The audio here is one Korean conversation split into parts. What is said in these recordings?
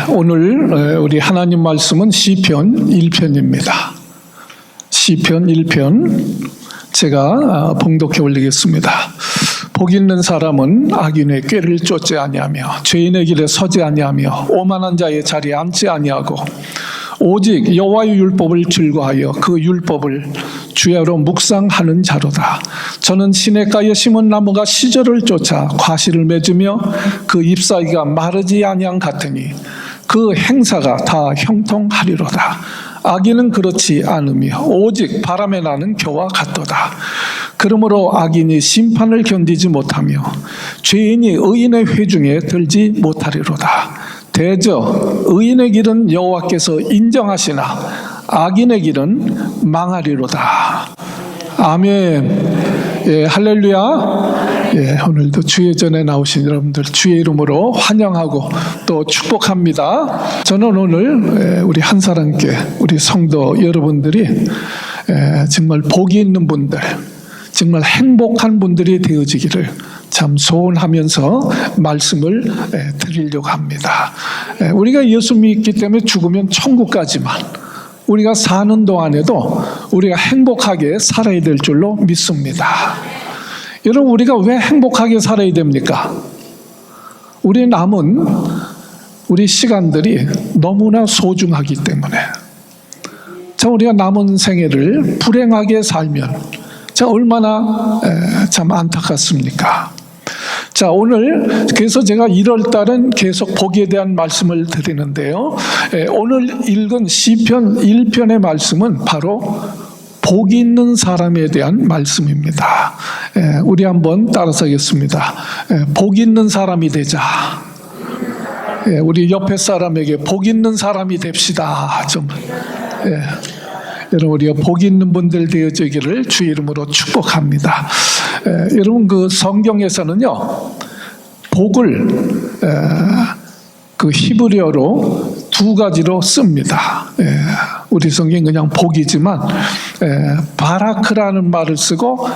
오늘 우리 하나님 말씀은 시편 1편입니다. 시편 1편 제가 봉독해 올리겠습니다. 복 있는 사람은 악인의 꾀를 쫓지 아니하며 죄인의 길에 서지 아니하며 오만한 자의 자리에 앉지 아니하고 오직 여호와의 율법을 즐거하여 그 율법을 주야로 묵상하는 자로다. 저는 시냇가에 심은 나무가 시절을 쫓아 과실을 맺으며 그 잎사귀가 마르지 아니한 같으니 그 행사가 다 형통하리로다. 악인은 그렇지 않으며 오직 바람에 나는 겨와 같도다. 그러므로 악인이 심판을 견디지 못하며 죄인이 의인의 회중에 들지 못하리로다. 대저 의인의 길은 여호와께서 인정하시나 악인의 길은 망하리로다. 아멘. 할렐루야. 오늘도 주의 전에 나오신 여러분들 주의 이름으로 환영하고 또 축복합니다. 저는 오늘 우리 한사랑교회 우리 성도 여러분들이 정말 복이 있는 분들, 정말 행복한 분들이 되어지기를 참 소원하면서 말씀을 드리려고 합니다. 우리가 예수 믿기 때문에 죽으면 천국 가지만 우리가 사는 동안에도 우리가 행복하게 살아야 될 줄로 믿습니다. 여러분, 우리가 왜 행복하게 살아야 됩니까? 우리 남은 우리 시간들이 너무나 소중하기 때문에 우리가 남은 생애를 불행하게 살면 얼마나 참 안타깝습니까? 오늘 그래서 제가 1월 달은 계속 복에 대한 말씀을 드리는데요. 오늘 읽은 시편 1편의 말씀은 바로 복 있는 사람에 대한 말씀입니다. 우리 한번 따라서 하겠습니다. 복 있는 사람이 되자. 우리 옆에 사람에게 복 있는 사람이 됩시다. 여러분, 우리가 복 있는 분들 되어지기를 주의 이름으로 축복합니다. 여러분, 그 성경에서는요, 복을 그 히브리어로 두 가지로 씁니다. 우리 성경 그냥 복이지만 바라크라는 말을 쓰고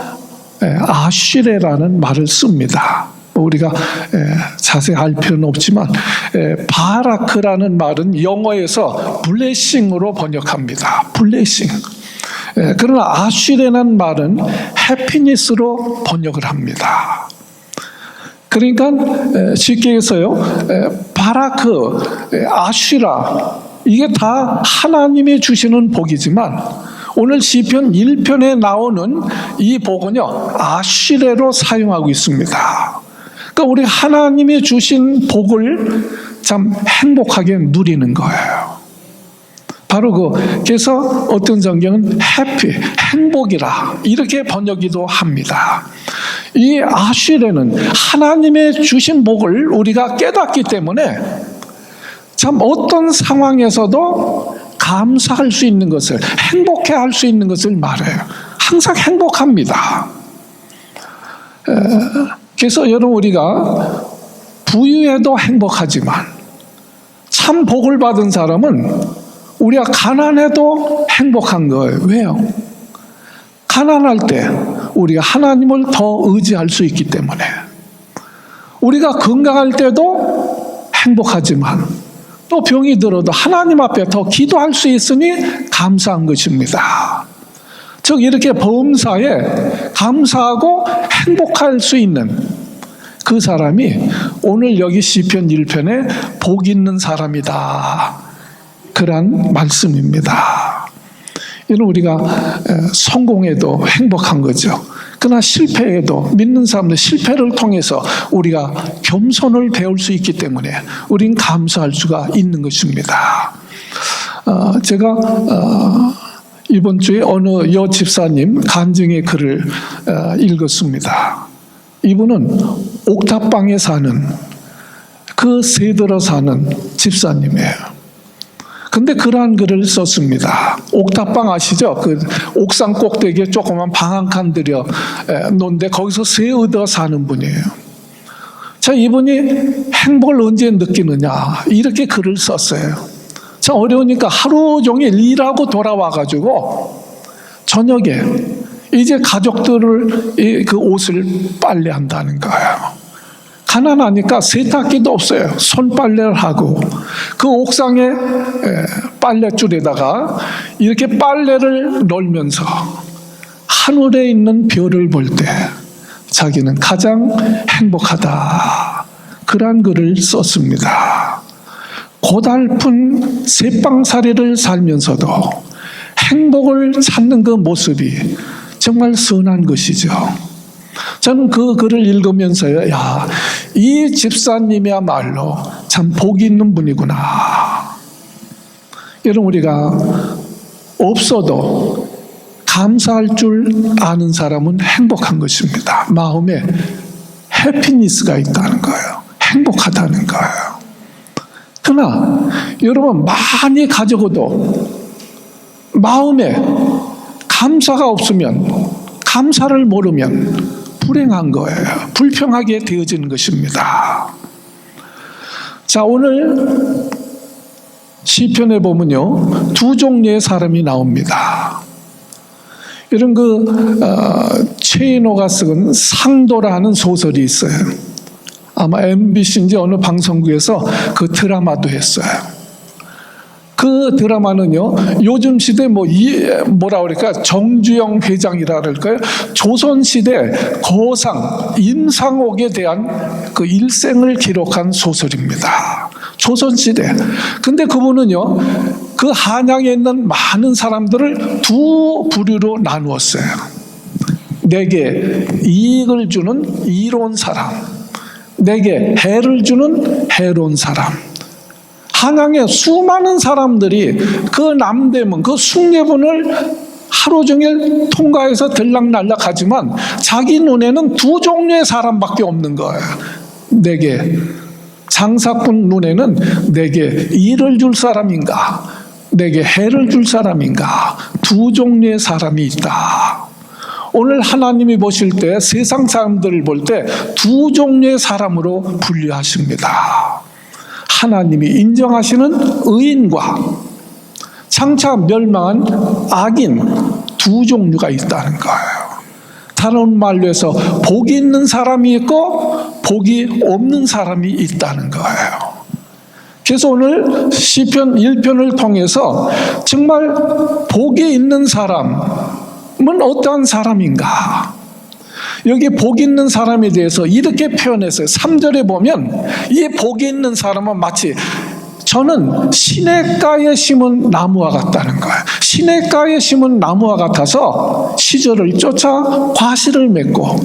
아쉬레라는 말을 씁니다. 우리가 자세히 알 필요는 없지만 바라크라는 말은 영어에서 블레싱으로 번역합니다. 블레싱. 그러나 아쉬레라는 말은 해피니스로 번역을 합니다. 그러니까 쉽게 해서요, 바라크, 아쉬라, 이게 다 하나님이 주시는 복이지만 오늘 시편 1편에 나오는 이 복은요, 아쉬레로 사용하고 있습니다. 그러니까 우리 하나님이 주신 복을 참 행복하게 누리는 거예요. 바로 그래서 어떤 성경은 해피, 행복이라 이렇게 번역기도 합니다. 이 아쉬레는 하나님의 주신 복을 우리가 깨닫기 때문에 참 어떤 상황에서도 감사할 수 있는 것을, 행복해 할 수 있는 것을 말해요. 항상 행복합니다. 그래서 여러분, 우리가 부유해도 행복하지만 참 복을 받은 사람은 우리가 가난해도 행복한 거예요. 왜요? 가난할 때 우리가 하나님을 더 의지할 수 있기 때문에. 우리가 건강할 때도 행복하지만 또 병이 들어도 하나님 앞에 더 기도할 수 있으니 감사한 것입니다. 즉 이렇게 범사에 감사하고 행복할 수 있는 그 사람이 오늘 여기 시편 1편에 복 있는 사람이다, 그런 말씀입니다. 이는 우리가 성공해도 행복한 거죠. 그러나 실패해도 믿는 사람들 실패를 통해서 우리가 겸손을 배울 수 있기 때문에 우린 감사할 수가 있는 것입니다. 제가 이번 주에 어느 여 집사님 간증의 글을 읽었습니다. 이분은 옥탑방에 사는 그 세대로 사는 집사님이에요. 근데 그러한 글을 썼습니다. 옥탑방 아시죠? 그 옥상 꼭대기에 조그만 방 한 칸 들여 놓는데 거기서 새 얻어 사는 분이에요. 이분이 행복을 언제 느끼느냐, 이렇게 글을 썼어요. 어려우니까 하루 종일 일하고 돌아와가지고 저녁에 이제 가족들을 그 옷을 빨래한다는 거예요. 가난하니까 세탁기도 없어요. 손빨래를 하고 그 옥상에 빨랫줄에다가 이렇게 빨래를 널면서 하늘에 있는 별을 볼 때 자기는 가장 행복하다. 그러한 글을 썼습니다. 고달픈 새빵살이를 살면서도 행복을 찾는 그 모습이 정말 선한 것이죠. 저는 그 글을 읽으면서요, 야, 이 집사님이야말로 참 복이 있는 분이구나. 여러분, 우리가 없어도 감사할 줄 아는 사람은 행복한 것입니다. 마음에 해피니스가 있다는 거예요. 행복하다는 거예요. 그러나 여러분, 많이 가져고도 마음에 감사가 없으면, 감사를 모르면 불행한 거예요. 불평하게 되어지는 것입니다. 자, 오늘 시편에 보면요, 두 종류의 사람이 나옵니다. 이런 최인호가 쓴 상도라는 소설이 있어요. 아마 MBC인지 어느 방송국에서 그 드라마도 했어요. 그 드라마는요, 요즘 시대 뭐라 그럴까, 정주영 회장이라 그럴까요? 조선시대 거상 임상옥에 대한 그 일생을 기록한 소설입니다. 조선시대. 근데 그분은요, 그 한양에 있는 많은 사람들을 두 부류로 나누었어요. 내게 이익을 주는 이로운 사람, 내게 해를 주는 해로운 사람. 한양에 수많은 사람들이 그 남대문, 그 숭례문을 하루 종일 통과해서 들락날락 하지만 자기 눈에는 두 종류의 사람밖에 없는 거예요. 내게, 장사꾼 눈에는 내게 일을 줄 사람인가, 내게 해를 줄 사람인가, 두 종류의 사람이 있다. 오늘 하나님이 보실 때, 세상 사람들을 볼 때 두 종류의 사람으로 분류하십니다. 하나님이 인정하시는 의인과 장차 멸망한 악인, 두 종류가 있다는 거예요. 다른 말로 해서 복이 있는 사람이 있고 복이 없는 사람이 있다는 거예요. 그래서 오늘 시편 1편을 통해서 정말 복이 있는 사람은 어떠한 사람인가? 여기 복 있는 사람에 대해서 이렇게 표현했어요. 3절에 보면 이 복이 있는 사람은 마치 저는 시냇가에 심은 나무와 같다는 거예요. 시냇가에 심은 나무와 같아서 시절을 쫓아 과실을 맺고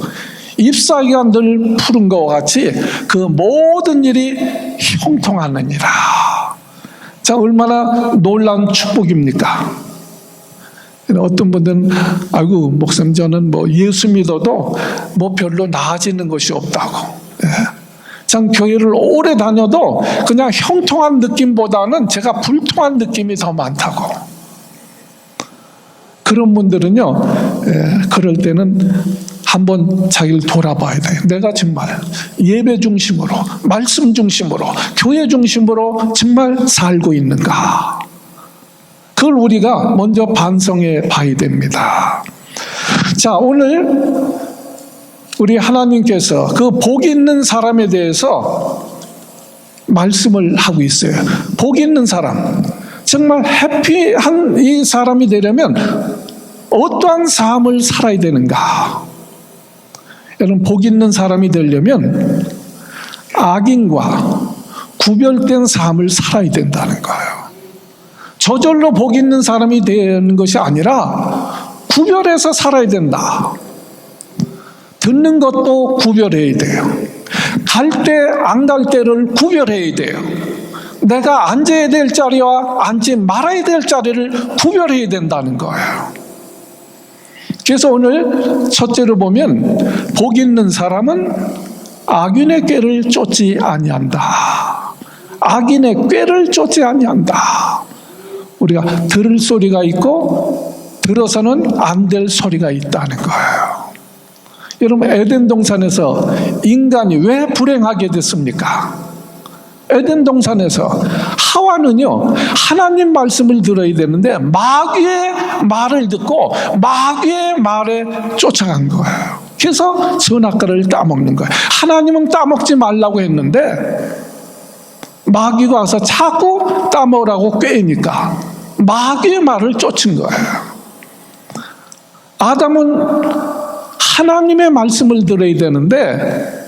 잎사귀가 늘 푸른 것과 같이 그 모든 일이 형통하느니라. 자, 얼마나 놀라운 축복입니까? 어떤 분들은 아이고 목사님 저는 예수 믿어도 별로 나아지는 것이 없다고. 참 교회를 오래 다녀도 그냥 형통한 느낌보다는 제가 불통한 느낌이 더 많다고. 그런 분들은요, 그럴 때는 한번 자기를 돌아봐야 돼요. 내가 정말 예배 중심으로, 말씀 중심으로, 교회 중심으로 정말 살고 있는가? 그걸 우리가 먼저 반성해 봐야 됩니다. 자, 오늘 우리 하나님께서 그 복 있는 사람에 대해서 말씀을 하고 있어요. 복 있는 사람, 정말 해피한 이 사람이 되려면 어떠한 삶을 살아야 되는가? 여러분, 복 있는 사람이 되려면 악인과 구별된 삶을 살아야 된다는 거예요. 저절로 복 있는 사람이 되는 것이 아니라 구별해서 살아야 된다. 듣는 것도 구별해야 돼요. 갈 때, 안 갈 때를 구별해야 돼요. 내가 앉아야 될 자리와 앉지 말아야 될 자리를 구별해야 된다는 거예요. 그래서 오늘 첫째로 보면 복 있는 사람은 악인의 꾀를 쫓지 아니한다. 악인의 꾀를 쫓지 아니한다. 우리가 들을 소리가 있고 들어서는 안 될 소리가 있다는 거예요. 여러분, 에덴 동산에서 인간이 왜 불행하게 됐습니까? 에덴 동산에서 하와는요, 하나님 말씀을 들어야 되는데 마귀의 말을 듣고 마귀의 말에 쫓아간 거예요. 그래서 선악과를 따먹는 거예요. 하나님은 따먹지 말라고 했는데 마귀가 와서 자꾸 따먹으라고 꾀니까 마귀의 말을 쫓은 거예요. 아담은 하나님의 말씀을 들어야 되는데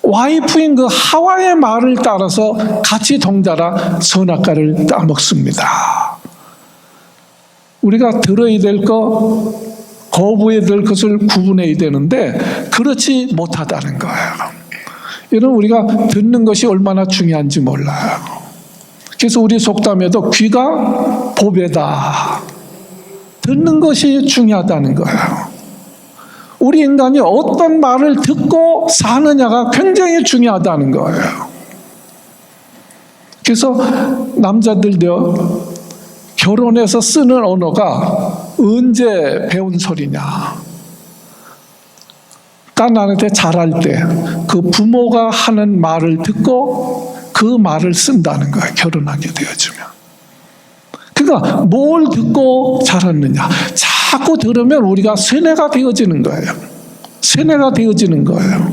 와이프인 그 하와의 말을 따라서 같이 동자라 선악과를 따먹습니다. 우리가 들어야 될 것, 거부해야 될 것을 구분해야 되는데 그렇지 못하다는 거예요. 이런 우리가 듣는 것이 얼마나 중요한지 몰라요. 그래서 우리 속담에도 귀가 보배다. 듣는 것이 중요하다는 거예요. 우리 인간이 어떤 말을 듣고 사느냐가 굉장히 중요하다는 거예요. 그래서 남자들도 결혼해서 쓰는 언어가 언제 배운 소리냐. 깐난한테 잘할 때 그 부모가 하는 말을 듣고 그 말을 쓴다는 거예요. 결혼하게 되어주면. 그러니까 뭘 듣고 자랐느냐. 자꾸 들으면 우리가 세뇌가 되어지는 거예요. 세뇌가 되어지는 거예요.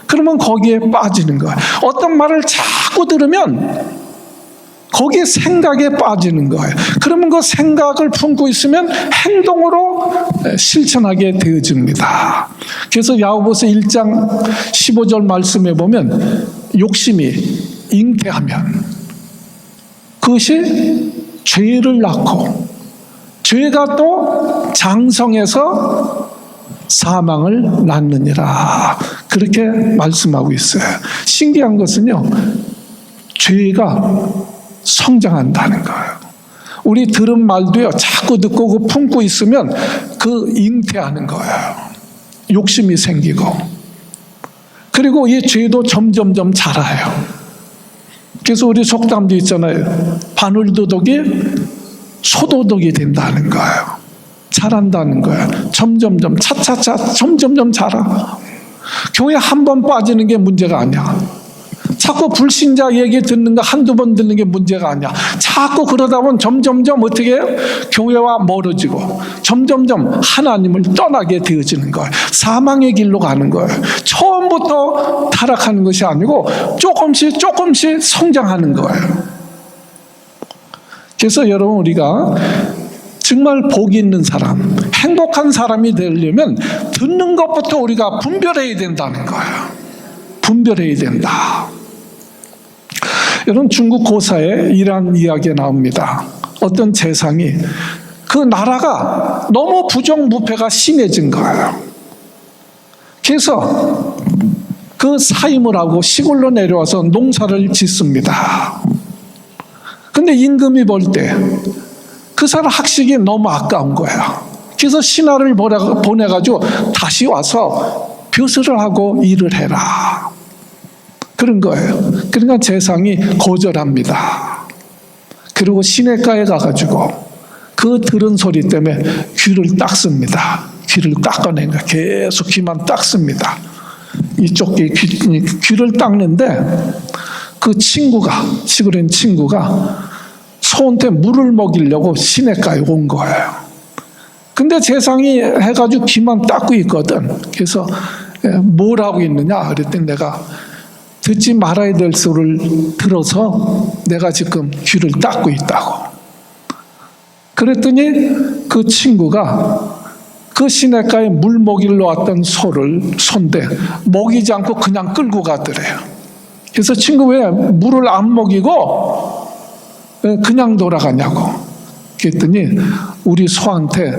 그러면 거기에 빠지는 거예요. 어떤 말을 자꾸 들으면 거기에 생각에 빠지는 거예요. 그러면 그 생각을 품고 있으면 행동으로 실천하게 되어집니다. 그래서 야고보서 1장 15절 말씀에 보면 욕심이 잉태하면 그것이 죄를 낳고 죄가 또 장성해서 사망을 낳느니라. 그렇게 말씀하고 있어요. 신기한 것은요, 죄가 성장한다는 거예요. 우리 들은 말도요, 자꾸 듣고 그 품고 있으면 그 잉태하는 거예요. 욕심이 생기고. 그리고 이 죄도 점점점 자라요. 그래서 우리 속담도 있잖아요. 바늘도둑이 소도둑이 된다는 거예요. 자란다는 거예요. 점점점 차차차 점점점 자라. 교회 한 번 빠지는 게 문제가 아니야. 자꾸 불신자 얘기 듣는 거 한두 번 듣는 게 문제가 아니야. 자꾸 그러다 보면 점점점 어떻게 해요? 교회와 멀어지고 점점점 하나님을 떠나게 되어지는 거예요. 사망의 길로 가는 거예요. 처음부터 타락하는 것이 아니고 조금씩 성장하는 거예요. 그래서 여러분, 우리가 정말 복이 있는 사람, 행복한 사람이 되려면 듣는 것부터 우리가 분별해야 된다는 거예요. 분별해야 된다. 여러분, 중국 고사에 이러한 이야기가 나옵니다. 어떤 재상이 그 나라가 너무 부정부패가 심해진 거예요. 그래서 그 사임을 하고 시골로 내려와서 농사를 짓습니다. 근데 임금이 볼 때 그 사람 학식이 너무 아까운 거야. 그래서 신하를 보내가지고 다시 와서 벼슬을 하고 일을 해라. 그런 거예요. 그러니까 재상이 거절합니다. 그리고 시내가에 가가지고 그 들은 소리 때문에 귀를 닦습니다. 귀를 닦아낸 거예요. 계속 귀만 닦습니다. 이쪽 귀를 닦는데 그 시골인 친구가 소한테 물을 먹이려고 시내가에 온 거예요. 근데 재상이 해가지고 귀만 닦고 있거든. 그래서 뭘 하고 있느냐 그랬더니 내가 듣지 말아야 될 소리를 들어서 내가 지금 귀를 닦고 있다고. 그랬더니 그 친구가 그 시내가에 물 먹이러 왔던 소인데 먹이지 않고 그냥 끌고 가더래요. 그래서 친구 왜 물을 안 먹이고 그냥 돌아가냐고. 그랬더니 우리 소한테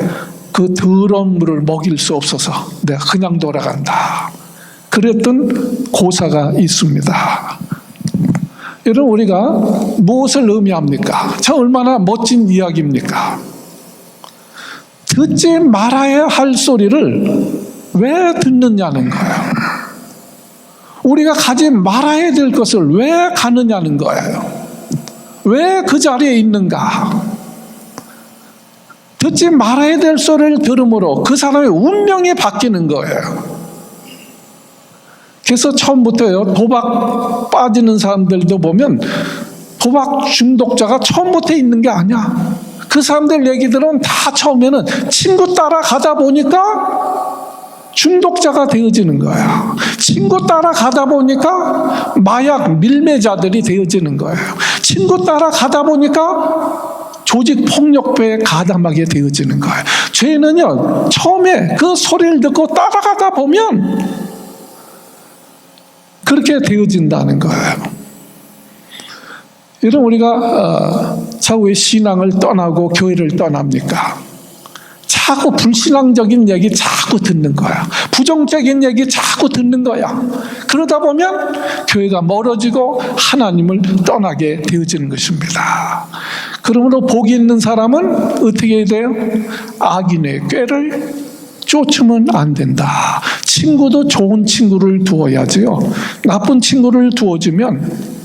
그 더러운 물을 먹일 수 없어서 내가 그냥 돌아간다. 그랬던 고사가 있습니다. 여러분, 우리가 무엇을 의미합니까? 저 얼마나 멋진 이야기입니까? 듣지 말아야 할 소리를 왜 듣느냐는 거예요. 우리가 가지 말아야 될 것을 왜 가느냐는 거예요. 왜 그 자리에 있는가? 듣지 말아야 될 소리를 들음으로 그 사람의 운명이 바뀌는 거예요. 그래서 처음부터요, 도박 빠지는 사람들도 보면 도박 중독자가 처음부터 있는 게 아니야. 그 사람들 얘기들은 다 처음에는 친구 따라 가다 보니까 중독자가 되어지는 거야. 친구 따라가다 보니까 마약 밀매자들이 되어지는 거예요. 친구 따라가다 보니까 조직 폭력배에 가담하게 되어지는 거예요. 죄는요, 처음에 그 소리를 듣고 따라가다 보면 그렇게 되어진다는 거예요. 여러분, 우리가 자꾸 신앙을 떠나고 교회를 떠납니까? 자꾸 불신앙적인 얘기 자꾸 듣는 거야. 부정적인 얘기 자꾸 듣는 거야. 그러다 보면 교회가 멀어지고 하나님을 떠나게 되어지는 것입니다. 그러므로 복이 있는 사람은 어떻게 해야 돼요? 악인의 꾀를 쫓으면 안 된다. 친구도 좋은 친구를 두어야지요. 나쁜 친구를 두어주면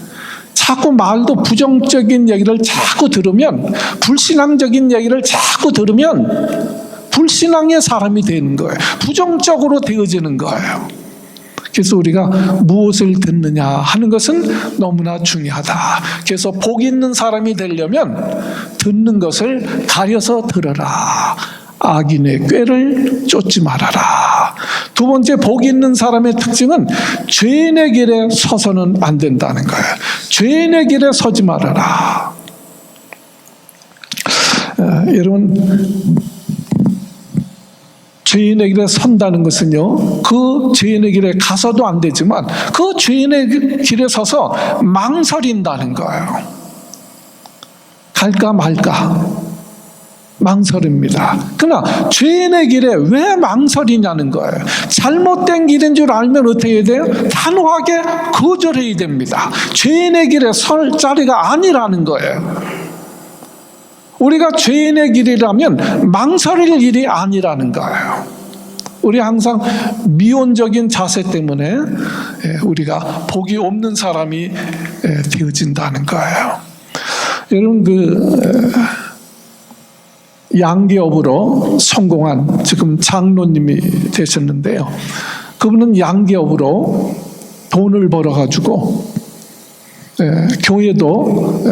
자꾸 말도 부정적인 얘기를 자꾸 들으면, 불신앙적인 얘기를 자꾸 들으면 불신앙의 사람이 되는 거예요. 부정적으로 되어지는 거예요. 그래서 우리가 무엇을 듣느냐 하는 것은 너무나 중요하다. 그래서 복 있는 사람이 되려면 듣는 것을 가려서 들어라. 악인의 꾀를 쫓지 말아라. 두 번째, 복 있는 사람의 특징은 죄인의 길에 서서는 안 된다는 거예요. 죄인의 길에 서지 말아라. 여러분, 죄인의 길에 선다는 것은요, 그 죄인의 길에 가서도 안 되지만 그 죄인의 길에 서서 망설인다는 거예요. 갈까 말까 망설입니다. 그러나 죄인의 길에 왜 망설이냐는 거예요. 잘못된 길인 줄 알면 어떻게 해야 돼요? 단호하게 거절해야 됩니다. 죄인의 길에 설 자리가 아니라는 거예요. 우리가 죄인의 길이라면 망설일 일이 아니라는 거예요. 우리 항상 미온적인 자세 때문에 우리가 복이 없는 사람이 되어진다는 거예요. 여러분, 양기업으로 성공한 지금 장로님이 되셨는데요. 그분은 양기업으로 돈을 벌어가지고 교회도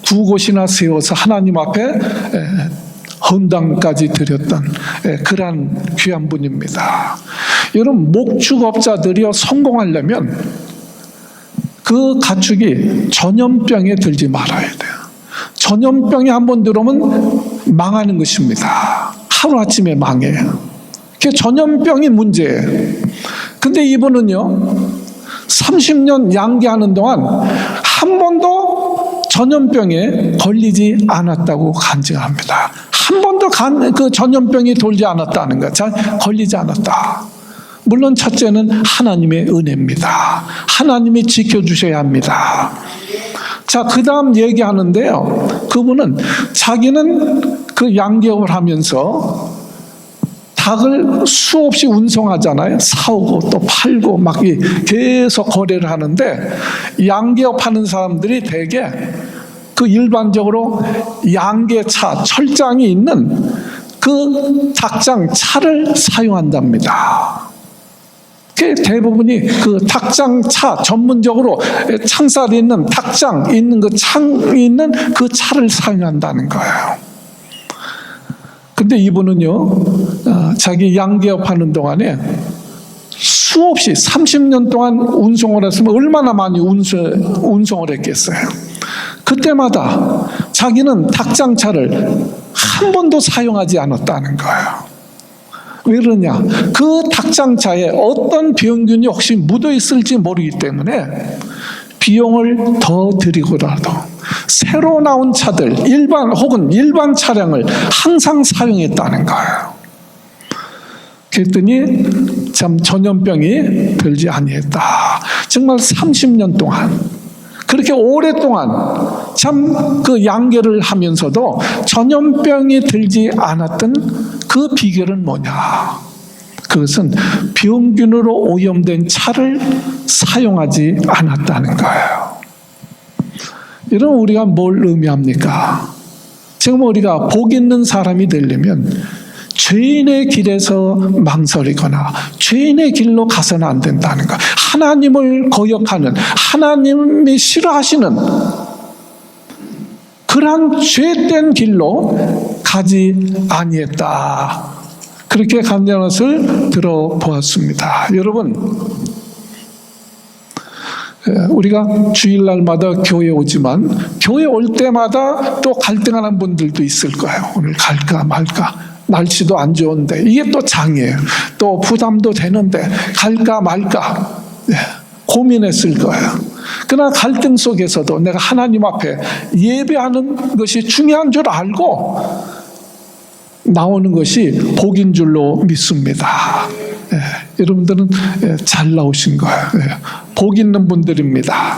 두 곳이나 세워서 하나님 앞에 헌당까지 드렸던 그러한 귀한 분입니다. 여러분, 목축업자들이요, 성공하려면 그 가축이 전염병에 들지 말아야 돼요. 전염병이 한번 들어오면 망하는 것입니다. 하루아침에 망해요. 그게 전염병이 문제예요. 근데 이분은요, 30년 양계하는 동안 한 번도 전염병에 걸리지 않았다고 간증합니다. 한 번도 그 전염병이 돌지 않았다는 것, 걸리지 않았다. 물론 첫째는 하나님의 은혜입니다. 하나님이 지켜주셔야 합니다. 자, 그 다음 얘기하는데요, 그분은 자기는 그 양계업을 하면서 닭을 수없이 운송하잖아요. 사오고 또 팔고 막 계속 거래를 하는데, 양계업하는 사람들이 대개 그 일반적으로 양계차, 철장이 있는 그 닭장 차를 사용한답니다. 대부분이 그 닭장 차, 전문적으로 창살이 있는 닭장 있는 그 창이 있는 그 차를 사용한다는 거예요. 근데 이분은요, 자기 양계업 하는 동안에 수없이 30년 동안 운송을 했으면 얼마나 많이 운송을 했겠어요. 그때마다 자기는 닭장차를 한 번도 사용하지 않았다는 거예요. 왜 그러냐? 그 닭장차에 어떤 병균이 혹시 묻어 있을지 모르기 때문에 비용을 더 들이고라도 새로 나온 차들, 일반 차량을 항상 사용했다는 거예요. 그랬더니 참 전염병이 들지 아니했다. 정말 30년 동안, 그렇게 오랫동안 참 그 양계를 하면서도 전염병이 들지 않았던 그 비결은 뭐냐? 그것은 병균으로 오염된 차를 사용하지 않았다는 거예요. 여러분, 우리가 뭘 의미합니까? 지금 우리가 복 있는 사람이 되려면 죄인의 길에서 망설이거나 죄인의 길로 가서는 안 된다는 것. 하나님을 거역하는, 하나님이 싫어하시는 그러한 죄된 길로 가지 아니했다. 그렇게 간증하는 것을 들어보았습니다. 여러분, 우리가 주일날마다 교회 오지만 교회 올 때마다 또 갈등하는 분들도 있을 거예요. 오늘 갈까 말까, 날씨도 안 좋은데 이게 또 장애예요. 또 부담도 되는데 갈까 말까 고민했을 거예요. 그러나 갈등 속에서도 내가 하나님 앞에 예배하는 것이 중요한 줄 알고 나오는 것이 복인 줄로 믿습니다. 여러분들은 잘 나오신 거예요. 복 있는 분들입니다.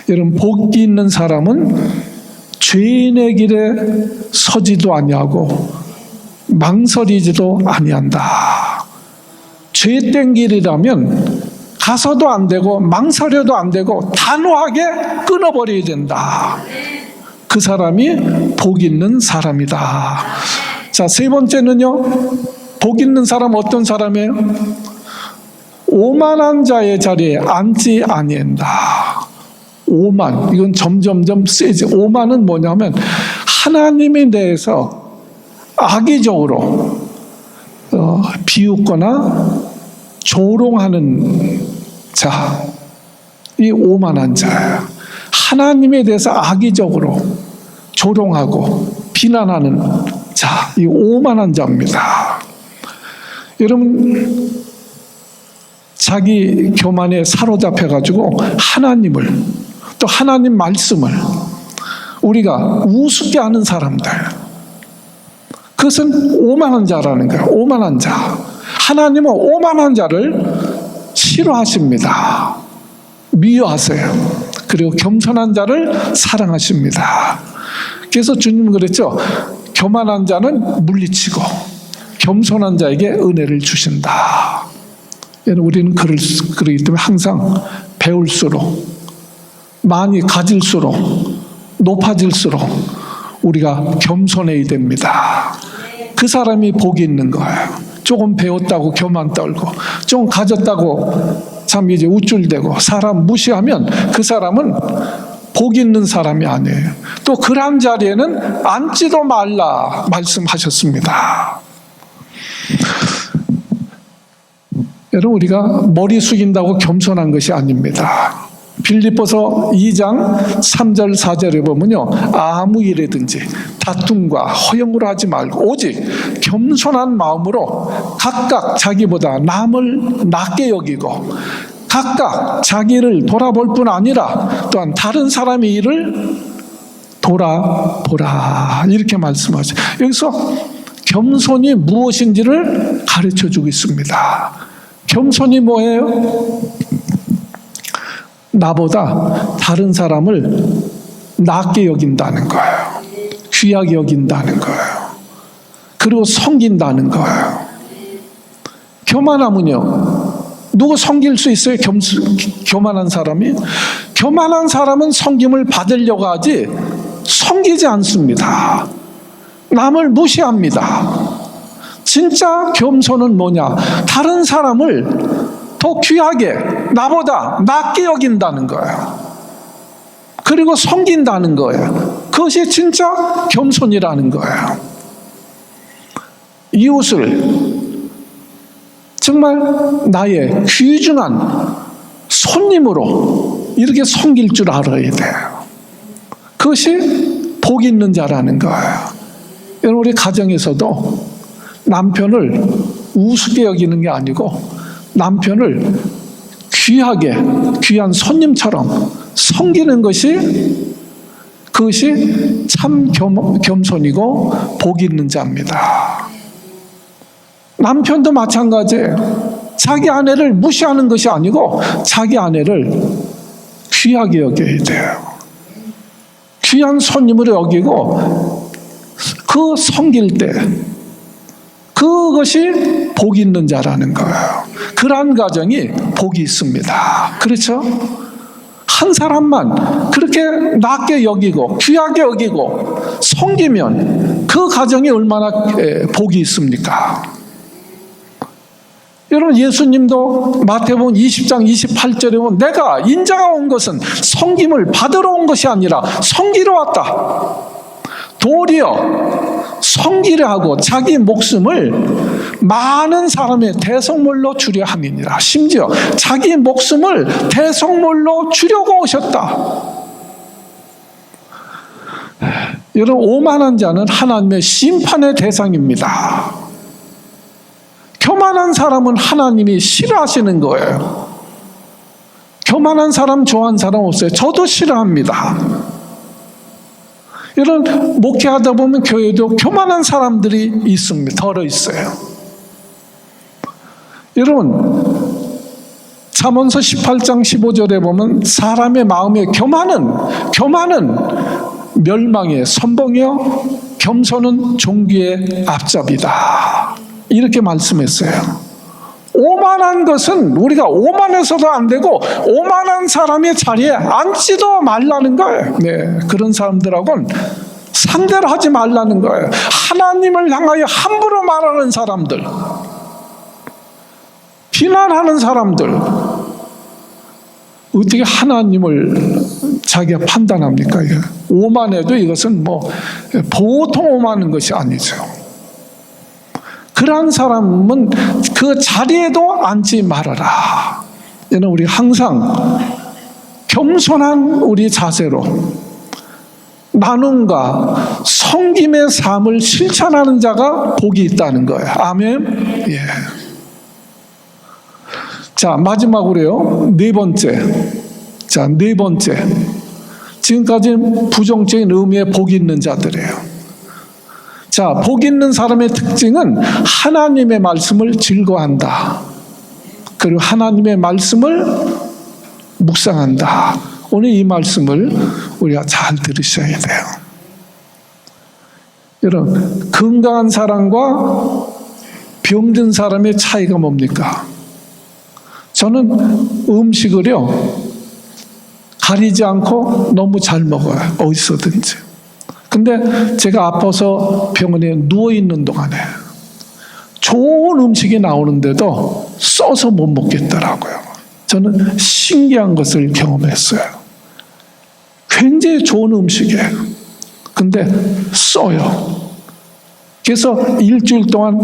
여러분, 복 있는 사람은 죄인의 길에 서지도 아니하고 망설이지도 아니한다. 죄된 길이라면 가서도 안 되고 망설여도 안 되고 단호하게 끊어버려야 된다. 그 사람이 복 있는 사람이다. 자, 세 번째는요, 복 있는 사람 어떤 사람이에요? 오만한 자의 자리에 앉지 아니한다. 오만, 이건 점점점 세지. 오만은 뭐냐면 하나님에 대해서 악의적으로 비웃거나 조롱하는 자, 이 오만한 자예요. 하나님에 대해서 악의적으로 조롱하고 비난하는 자, 이 오만한 자입니다. 여러분, 자기 교만에 사로잡혀가지고 하나님을, 또 하나님 말씀을 우리가 우습게 하는 사람들, 그것은 오만한 자라는 거예요. 오만한 자. 하나님은 오만한 자를 싫어하십니다. 미워하세요. 그리고 겸손한 자를 사랑하십니다. 그래서 주님은 그랬죠. 교만한 자는 물리치고 겸손한 자에게 은혜를 주신다. 우리는 그러기 때문에 항상 배울수록, 많이 가질수록, 높아질수록 우리가 겸손해야 됩니다. 그 사람이 복이 있는 거예요. 조금 배웠다고 교만 떨고, 좀 가졌다고 참 이제 우쭐대고 사람 무시하면 그 사람은 복 있는 사람이 아니에요. 또 그런 자리에는 앉지도 말라 말씀하셨습니다. 여러분, 우리가 머리 숙인다고 겸손한 것이 아닙니다. 빌립보서 2장 3절 4절에 보면요, 아무 일이든지 다툼과 허영으로 하지 말고 오직 겸손한 마음으로 각각 자기보다 남을 낮게 여기고 각각 자기를 돌아볼 뿐 아니라 또한 다른 사람의 일을 돌아보라, 이렇게 말씀하죠. 여기서 겸손이 무엇인지를 가르쳐주고 있습니다. 겸손이 뭐예요? 나보다 다른 사람을 낮게 여긴다는 거예요. 귀하게 여긴다는 거예요. 그리고 섬긴다는 거예요. 교만하면요, 누구 섬길 수 있어요? 교만한 사람이? 교만한 사람은 섬김을 받으려고 하지 섬기지 않습니다. 남을 무시합니다. 진짜 겸손은 뭐냐? 다른 사람을 더 귀하게, 나보다 낮게 여긴다는 거예요. 그리고 섬긴다는 거예요. 그것이 진짜 겸손이라는 거예요. 이웃을 정말 나의 귀중한 손님으로 이렇게 섬길 줄 알아야 돼요. 그것이 복 있는 자라는 거예요. 여러분, 우리 가정에서도 남편을 우습게 여기는 게 아니고 남편을 귀하게, 귀한 손님처럼 섬기는 것이, 그것이 참 겸손이고 복 있는 자입니다. 남편도 마찬가지예요. 자기 아내를 무시하는 것이 아니고 자기 아내를 귀하게 여겨야 돼요. 귀한 손님으로 여기고 그 섬길 때 그것이 복 있는 자라는 거예요. 그러한 가정이 복이 있습니다. 그렇죠? 한 사람만 그렇게 낮게 여기고 귀하게 여기고 섬기면 그 가정이 얼마나 복이 있습니까? 여러분, 예수님도 마태복음 20장 28절에 보면 내가 인자가 온 것은 섬김을 받으러 온 것이 아니라 섬기러 왔다. 도리어 성기를 하고 자기 목숨을 많은 사람의 대속물로 주려 함이니라. 심지어 자기 목숨을 대속물로 주려고 오셨다. 여러분, 오만한 자는 하나님의 심판의 대상입니다. 교만한 사람은 하나님이 싫어하시는 거예요. 교만한 사람 좋아하는 사람 없어요. 저도 싫어합니다. 여러분, 목회하다 보면 교회도 교만한 사람들이 있습니다. 덜어 있어요. 여러분, 잠언서 18장 15절에 보면 사람의 마음의 교만은 멸망의 선봉이요 겸손은 존귀의 앞잡이다. 이렇게 말씀했어요. 오만한 것은 우리가 오만해서도 안 되고 오만한 사람의 자리에 앉지도 말라는 거예요. 네, 그런 사람들하고는 상대를 하지 말라는 거예요. 하나님을 향하여 함부로 말하는 사람들, 비난하는 사람들, 어떻게 하나님을 자기가 판단합니까? 오만해도 이것은 뭐 보통 오만한 것이 아니죠. 그러한 사람은 그 자리에도 앉지 말아라. 이는 우리 항상 겸손한 우리 자세로 나눔과 섬김의 삶을 실천하는 자가 복이 있다는 거예요. 아멘. 예. 자, 마지막으로요. 네 번째. 지금까지 부정적인 의미의 복이 있는 자들이에요. 자, 복 있는 사람의 특징은 하나님의 말씀을 즐거워한다. 그리고 하나님의 말씀을 묵상한다. 오늘 이 말씀을 우리가 잘 들으셔야 돼요. 여러분, 건강한 사람과 병든 사람의 차이가 뭡니까? 저는 음식을요, 가리지 않고 너무 잘 먹어요. 어디서든지. 근데 제가 아파서 병원에 누워있는 동안에 좋은 음식이 나오는데도 써서 못 먹겠더라고요. 저는 신기한 것을 경험했어요. 굉장히 좋은 음식이에요. 근데 써요. 그래서 일주일 동안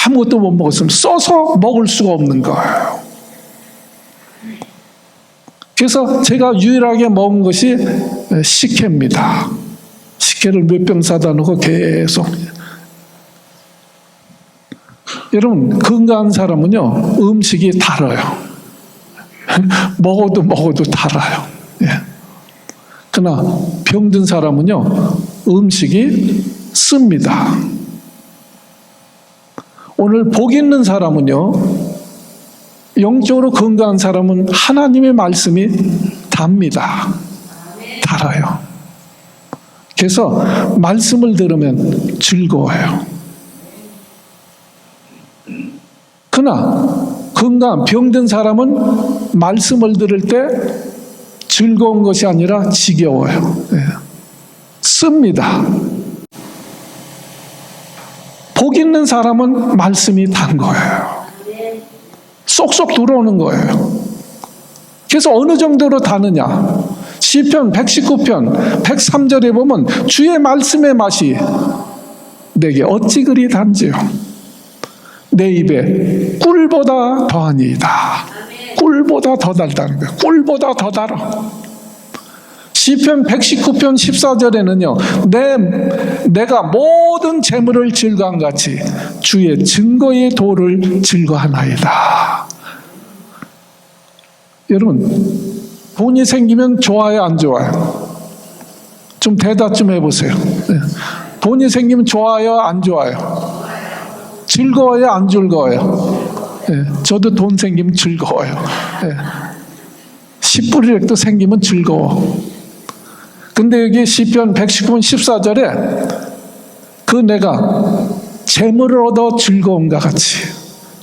아무것도 못 먹었으면 써서 먹을 수가 없는 거예요. 그래서 제가 유일하게 먹은 것이 식혜입니다. 식혜를 몇 병 사다 놓고 계속. 여러분, 건강한 사람은요, 음식이 달아요. 먹어도 달아요. 예. 그러나 병든 사람은요, 음식이 씁니다. 오늘 복 있는 사람은요, 영적으로 건강한 사람은 하나님의 말씀이 답니다. 달아요. 그래서 말씀을 들으면 즐거워요. 그러나 건강, 병든 사람은 말씀을 들을 때 즐거운 것이 아니라 지겨워요. 네. 씁니다. 복 있는 사람은 말씀이 단 거예요. 쏙쏙 들어오는 거예요. 그래서 어느 정도로 다느냐? 시편 119편 103절에 보면 주의 말씀의 맛이 내게 어찌 그리 단지요. 내 입에 꿀보다 더하니이다. 꿀보다 더 달다는 거예요. 꿀보다 더 달아. 시편 119편 14절에는요. 내가 모든 재물을 즐거운 같이 주의 증거의 도를 즐거워하나이다. 여러분, 돈이 생기면 좋아요, 안 좋아요? 좀 대답 좀 해보세요. 돈이 생기면 좋아요, 안 좋아요? 즐거워요, 안 즐거워요? 저도 돈 생기면 즐거워요. 10불이라도 생기면 즐거워. 근데 여기 시편 119편 14절에 그 내가 재물을 얻어 즐거움과 같이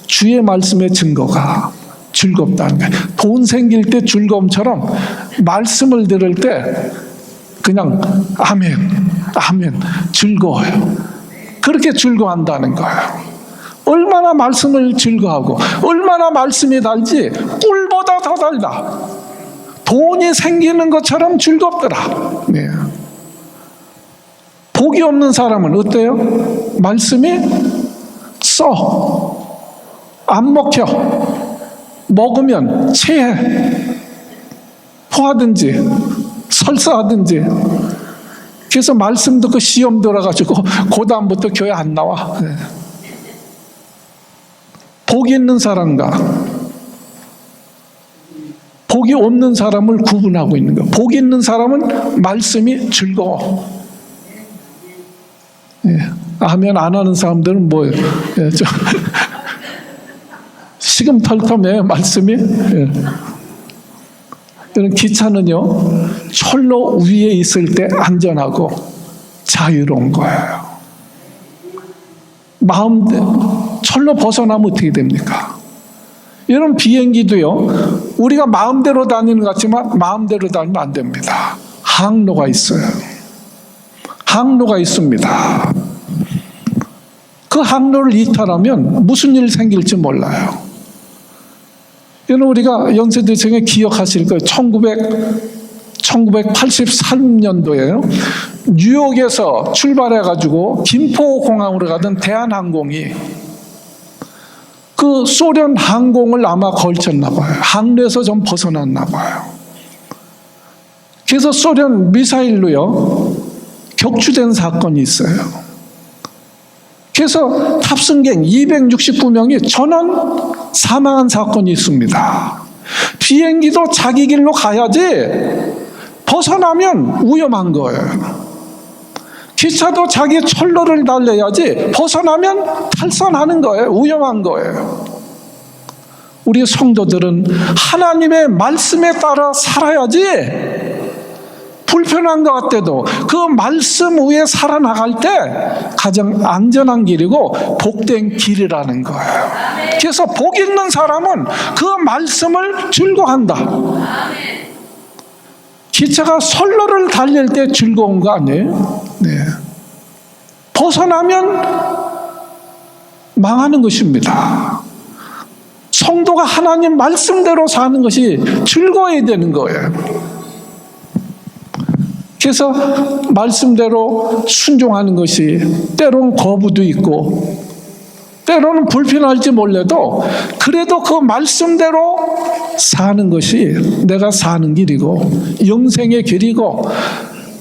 주의 말씀의 증거가 즐겁다는 거예요. 돈 생길 때 즐거움처럼 말씀을 들을 때 그냥 아멘, 아멘, 즐거워요. 그렇게 즐거워한다는 거예요. 얼마나 말씀을 즐거워하고 얼마나 말씀이 달지 꿀보다 더 달다. 돈이 생기는 것처럼 즐겁더라. 네. 복 복이 없는 사람은 어때요? 말씀이 안 먹혀. 먹으면 체해. 토하든지 설사하든지. 그래서 말씀 듣고 시험 들어가지고 그 다음부터 교회 안 나와. 복이 있는 사람과 복이 없는 사람을 구분하고 있는 거예요. 복이 있는 사람은 말씀이 즐거워. 아멘 안 하는 사람들은 뭐예요? 시금털털해 말씀이. 기차는요 철로 위에 있을 때 안전하고 자유로운 거예요. 철로 벗어나면 어떻게 됩니까? 이런 비행기도요 우리가 마음대로 다니는 것 같지만 마음대로 다니면 안 됩니다. 항로가 있어요. 항로가 있습니다. 그 항로를 이탈하면 무슨 일 생길지 몰라요. 이런 우리가 연세대생에 기억하실 거예요. 1983년도에요. 뉴욕에서 출발해가지고 김포공항으로 가던 대한항공이 그 소련 항공을 아마 걸쳤나 봐요. 항로에서 좀 벗어났나 봐요. 그래서 소련 미사일로요 격추된 사건이 있어요. 그래서 탑승객 269명이 전원 사망한 사건이 있습니다. 비행기도 자기 길로 가야지 벗어나면 위험한 거예요. 기차도 자기 철로를 달려야지 벗어나면 탈선하는 거예요. 위험한 거예요. 우리 성도들은 하나님의 말씀에 따라 살아야지 불편한 것 같아도 그 말씀 위에 살아나갈 때 가장 안전한 길이고 복된 길이라는 거예요. 그래서 복 있는 사람은 그 말씀을 즐거워한다. 기차가 선로를 달릴 때 즐거운 거 아니에요? 벗어나면 망하는 것입니다. 성도가 하나님 말씀대로 사는 것이 즐거워야 되는 거예요. 그래서 말씀대로 순종하는 것이 때로는 거부도 있고 때로는 불편할지 몰라도 그래도 그 말씀대로 사는 것이 내가 사는 길이고 영생의 길이고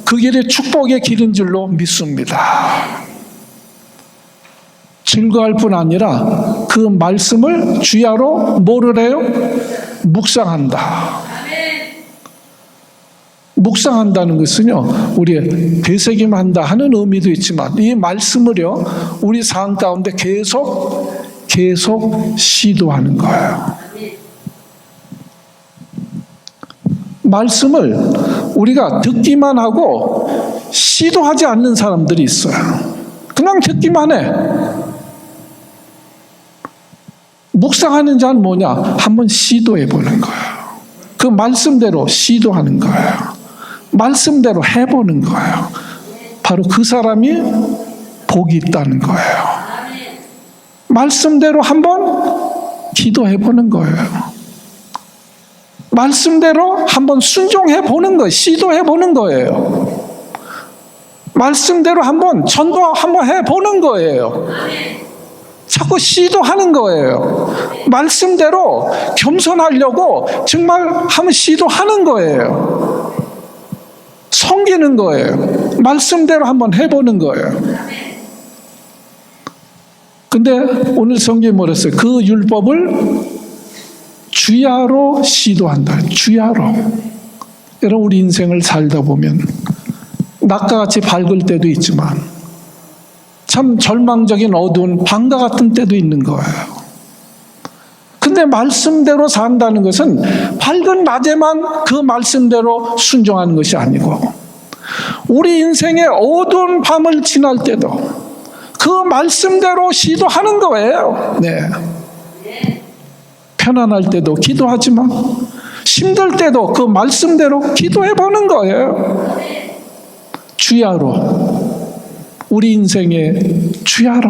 그 길이 축복의 길인 줄로 믿습니다. 즐거워할 뿐 아니라 그 말씀을 주야로 뭐를 해요? 묵상한다. 묵상한다는 것은요 우리 되새김한다 하는 의미도 있지만 이 말씀을요 우리 삶 가운데 계속 시도하는 거예요. 말씀을 우리가 듣기만 하고 시도하지 않는 사람들이 있어요. 그냥 듣기만 해. 묵상하는 자는 뭐냐? 한번 시도해 보는 거예요. 그 말씀대로 시도하는 거예요. 말씀대로 해보는 거예요. 바로 그 사람이 복이 있다는 거예요. 말씀대로 한번 기도해보는 거예요. 말씀대로 한번 순종해보는 거예요. 시도해보는 거예요. 말씀대로 한번 전도 한번 해보는 거예요. 자꾸 시도하는 거예요. 말씀대로 겸손하려고 정말 한번 시도하는 거예요. 섬기는 거예요. 말씀대로 한번 해보는 거예요. 근데 오늘 성경이 뭐랬어요? 그 율법을 주야로 시도한다. 주야로. 여러분 우리 인생을 살다 보면 낮과 같이 밝을 때도 있지만 참 절망적인 어두운 밤과 같은 때도 있는 거예요. 근데 말씀대로 산다는 것은 밝은 낮에만 그 말씀대로 순종하는 것이 아니고 우리 인생의 어두운 밤을 지날 때도 그 말씀대로 시도하는 거예요. 편안할 때도 기도하지만 힘들 때도 그 말씀대로 기도해보는 거예요. 주야로 우리 인생의 주야로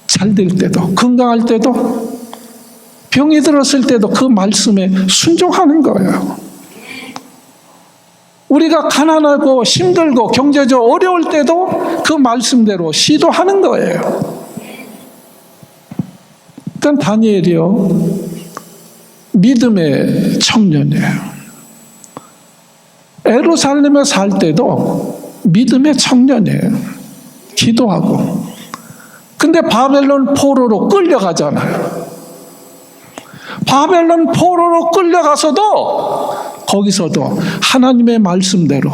잘 될 때도 건강할 때도 병이 들었을 때도 그 말씀에 순종하는 거예요. 우리가 가난하고 힘들고 경제적 어려울 때도 그 말씀대로 시도하는 거예요. 그러니까 다니엘이요, 믿음의 청년이에요. 예루살렘에 살 때도 믿음의 청년이에요. 기도하고. 근데 바벨론 포로로 끌려가잖아요. 바벨론 포로로 끌려가서도 거기서도 하나님의 말씀대로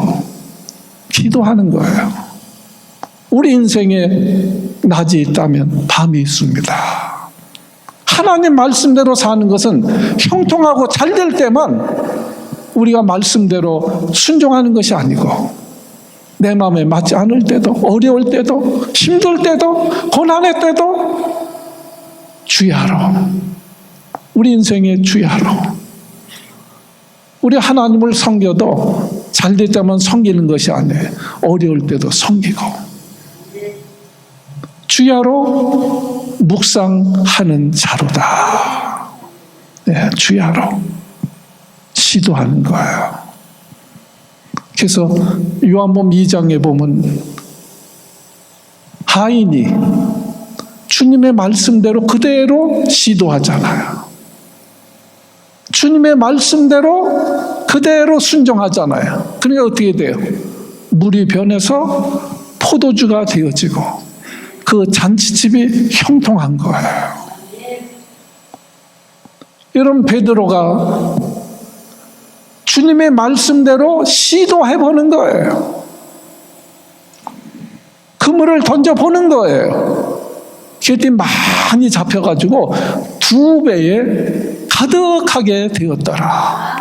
기도하는 거예요. 우리 인생에 낮이 있다면 밤이 있습니다. 하나님 말씀대로 사는 것은 형통하고 잘 될 때만 우리가 말씀대로 순종하는 것이 아니고, 내 마음에 맞지 않을 때도, 어려울 때도, 힘들 때도, 고난의 때도 주야로, 우리 인생의 주야로, 우리 하나님을 섬겨도 잘 될 때만 섬기는 것이 아니에요. 어려울 때도 섬기고 주야로 묵상하는 자로다. 네, 주야로 시도하는 거예요. 그래서 요한복음 2장에 보면 하인이 주님의 말씀대로 그대로 시도하잖아요. 주님의 말씀대로 그대로 순종하잖아요. 그러니까 어떻게 돼요? 물이 변해서 포도주가 되어지고 그 잔치집이 형통한 거예요. 여러분, 베드로가 주님의 말씀대로 시도해보는 거예요. 그물을 던져보는 거예요. 그랬더니 많이 잡혀가지고 2배에 가득하게 되었더라.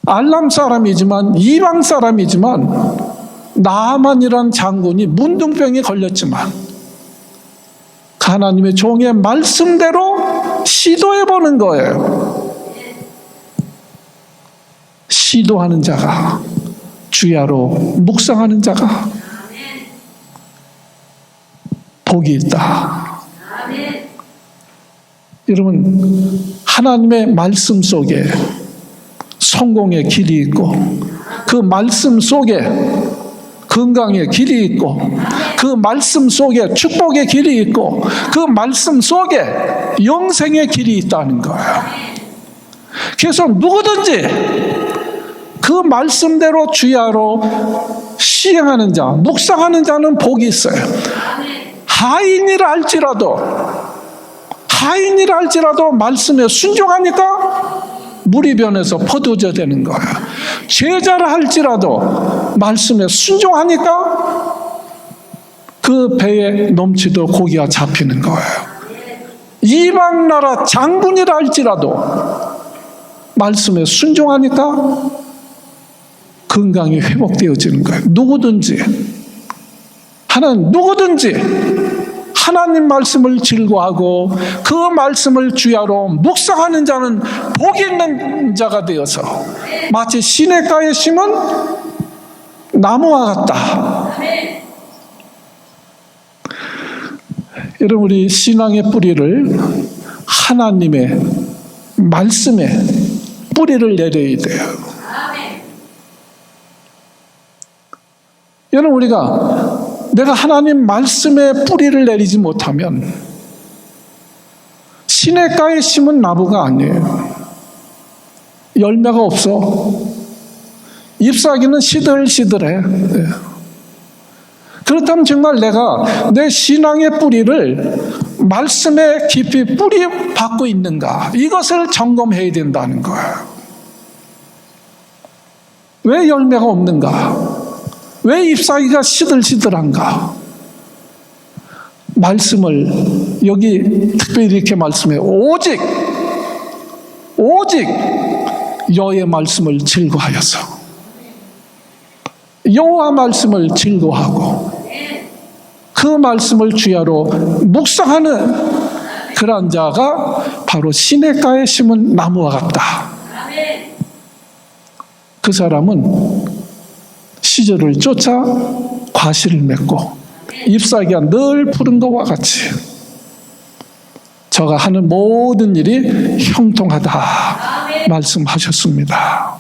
알람 사람이지만, 이방 사람이지만, 나아만이란 장군이 문둥병에 걸렸지만 하나님의 종의 말씀대로 시도해보는 거예요. 시도하는 자가, 주야로 묵상하는 자가 복이 있다. 여러분, 하나님의 말씀 속에 성공의 길이 있고, 그 말씀 속에 건강의 길이 있고, 그 말씀 속에 축복의 길이 있고, 그 말씀 속에 영생의 길이 있다는 거예요. 그래서 누구든지 그 말씀대로 주야로 시행하는 자, 묵상하는 자는 복이 있어요. 하인이라 할지라도 말씀에 순종하니까 물이 변해서 포도주 되는 거예요. 제자라 할지라도 말씀에 순종하니까 그 배에 넘치도 고기가 잡히는 거예요. 이방 나라 장군이라 할지라도 말씀에 순종하니까 건강이 회복되어지는 거예요. 누구든지 하나님 말씀을 즐거워하고 그 말씀을 주야로 묵상하는 자는 복이 있는 자가 되어서 마치 시냇가에 심은 나무와 같다. 여러분, 우리 신앙의 뿌리를 하나님의 말씀에 뿌리를 내려야 돼요. 여러분, 우리가 내가 하나님 말씀에 뿌리를 내리지 못하면 시냇가에 심은 나무가 아니에요. 열매가 없어. 잎사귀는 시들시들해. 그렇다면 정말 내가 내 신앙의 뿌리를 말씀에 깊이 뿌리 박고 있는가, 이것을 점검해야 된다는 거예요. 왜 열매가 없는가? 왜 잎사귀가 시들시들한가? 말씀을 여기 특별히 이렇게 말씀해요. 오직 여호와의 말씀을 즐거워하여서, 여호와 말씀을 즐거워하고 그 말씀을 주야로 묵상하는 그런 자가 바로 시냇가에 심은 나무와 같다. 그 사람은 시절을 쫓아 과실을 맺고 잎사귀가 늘 푸른 것과 같이 저가 하는 모든 일이 형통하다 말씀하셨습니다.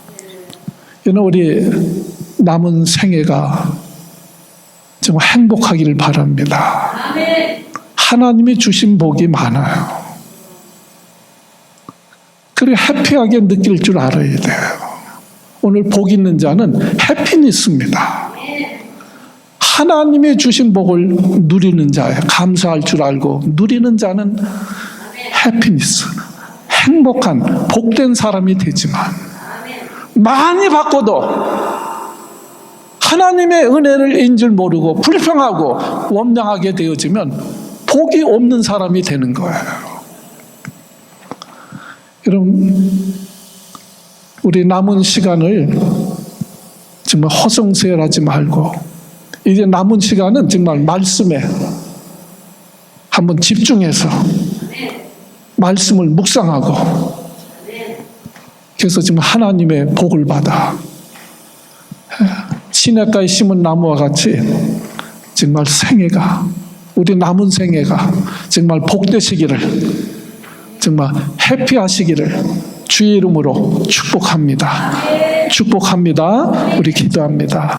이는 우리 남은 생애가 정말 행복하기를 바랍니다. 하나님이 주신 복이 많아요. 그리고 해피하게 느낄 줄 알아야 돼요. 오늘 복 있는 자는 해피니스입니다. 하나님이 주신 복을 누리는 자예요. 감사할 줄 알고 누리는 자는 해피니스, 행복한 복된 사람이 되지만 많이 받고도 하나님의 은혜를 인 줄 모르고 불평하고 원망하게 되어지면 복이 없는 사람이 되는 거예요. 여러분, 우리 남은 시간을 정말 허송세월하지 말고 이제 남은 시간은 정말 말씀에 한번 집중해서 말씀을 묵상하고 그래서 지금 하나님의 복을 받아 시냇가에 심은 나무와 같이 정말 생애가 우리 남은 생애가 정말 복되시기를 정말 해피하시기를 주의 이름으로 축복합니다. 축복합니다. 우리 기도합니다.